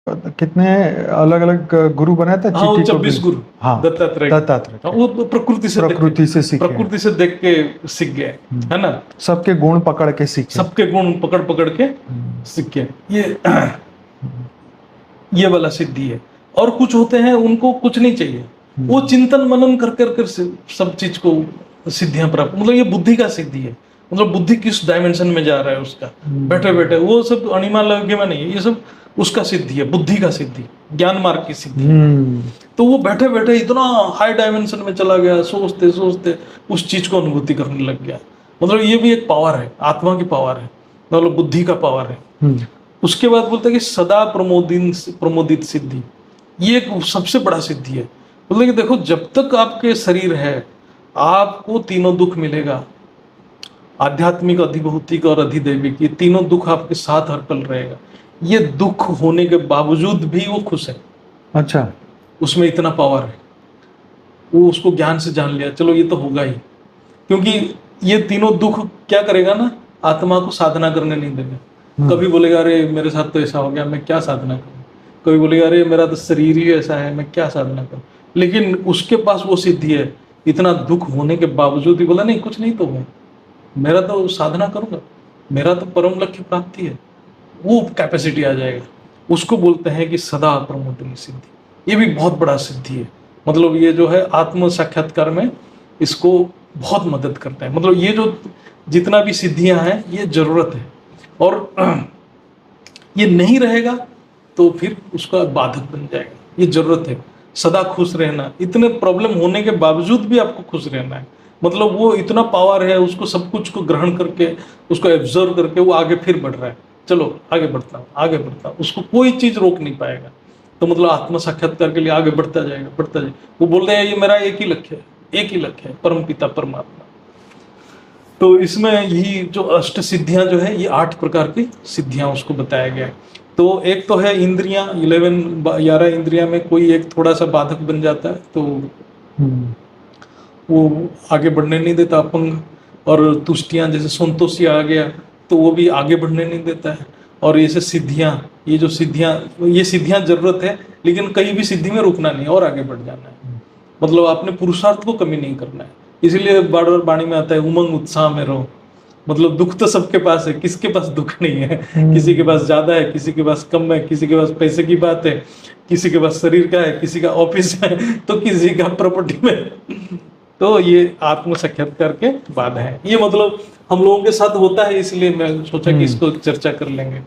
कितने अलग अलग गुरु बनाए थे? हाँ, वो चीटी को 26 भी। गुरु हाँ, दत्तात्रेय। दत्तात्रेय हाँ, वो प्रकृति से सीखे। प्रकृति से देख के सीख गए, है ना। सबके गुण पकड़ के सीखे। सबके गुण पकड़ पकड़ के सीख गए। ये वाला सिद्धि है। और कुछ होते हैं उनको कुछ नहीं चाहिए, वो चिंतन मनन कर कर कर सब चीज को सिद्धियां प्राप्त, मतलब ये बुद्धि का सिद्धि है। मतलब बुद्धि किस डायमेंशन में जा रहा है उसका, बैठे बैठे वो सब अणिमा लगे में नहीं है, ये सब उसका सिद्धि है, बुद्धि का सिद्धि, ज्ञान मार्ग की सिद्धि। तो वो बैठे बैठे इतना हाई डायमेंशन में चला गया, सोचते सोचते उस चीज को अनुभूति करने लग गया। मतलब ये भी एक पावर है, आत्मा की पावर है, मतलब बुद्धि का पावर है। उसके बाद बोलते हैं कि सदा प्रमोदित सिद्धि, ये एक सबसे बड़ा सिद्धि है। मतलब कि देखो, जब तक आपके शरीर है आपको तीनों दुख मिलेगा, आध्यात्मिक, अधिभौतिक और अधिदैविक, ये तीनों दुख आपके साथ हर पल रहेगा। ये दुख होने के बावजूद भी वो खुश है। अच्छा, उसमें इतना पावर है, वो उसको ज्ञान से जान लिया, चलो ये तो होगा ही। क्योंकि ये तीनों दुख क्या करेगा ना, आत्मा को साधना करने नहीं देगा। कभी बोलेगा अरे मेरे साथ तो ऐसा हो गया, मैं क्या साधना करूं। कभी बोलेगा अरे मेरा तो शरीर ही ऐसा है, मैं क्या साधना करूं। लेकिन उसके पास वो सिद्धि है, इतना दुख होने के बावजूद भी बोला नहीं कुछ नहीं तो हो, मेरा तो साधना करूंगा, मेरा तो परम लक्ष्य प्राप्ति है। वो कैपेसिटी आ जाएगा। उसको बोलते हैं कि सदा प्रमोदिनी सिद्धि। ये भी बहुत बड़ा सिद्धि है। मतलब ये जो है आत्म साक्षात्कार में इसको बहुत मदद करता है। मतलब ये जो जितना भी सिद्धियां हैं ये जरूरत है, और ये नहीं रहेगा तो फिर उसका बाधक बन जाएगा। ये जरूरत है सदा खुश रहना, इतने प्रॉब्लम होने के बावजूद भी आपको खुश रहना है। मतलब वो इतना पावर है, उसको सब कुछ को ग्रहण करके, उसको एब्जर्व करके वो आगे फिर बढ़ रहा है। चलो आगे बढ़ता हूँ, आगे बढ़ता हूँ, उसको कोई चीज रोक नहीं पाएगा। तो मतलब आत्म साक्षात्कार के लिए आगे बढ़ता जाएगा, बढ़ता जाएगा। वो बोल रहे हैं ये मेरा एक ही लक्ष्य है, एक ही लक्ष्य है, परम पिता परमात्मा। तो इसमें यही जो अष्ट सिद्धियां जो है, ये 8 प्रकार की सिद्धियां उसको बताया गया है। तो एक तो है इंद्रियां, 11 इंद्रियां में कोई एक थोड़ा सा बाधक बन जाता है तो वो आगे बढ़ने नहीं देता, अपंग। और तुष्टियां, जैसे संतोषी आ गया तो वो भी आगे बढ़ने नहीं देता है। और ये सिद्धियां, ये जो सिद्धियां जरूरत है, लेकिन कहीं भी सिद्धि में रुकना नहीं और आगे बढ़ जाना है। मतलब आपने पुरुषार्थ को कमी नहीं करना है। इसीलिए बार बार वाणी में आता है उमंग उत्साह में रहो। मतलब दुख तो सबके पास है, किसके पास दुख नहीं है। किसी के पास ज्यादा है, किसी के पास कम है, किसी के पास पैसे की बात है, किसी के पास शरीर का है, किसी का ऑफिस है, तो किसी का प्रॉपर्टी में। तो ये आत्म साक्षात्कार के बाद है ये। मतलब हम लोगों के साथ होता है, इसलिए मैं सोचा कि इसको चर्चा कर लेंगे।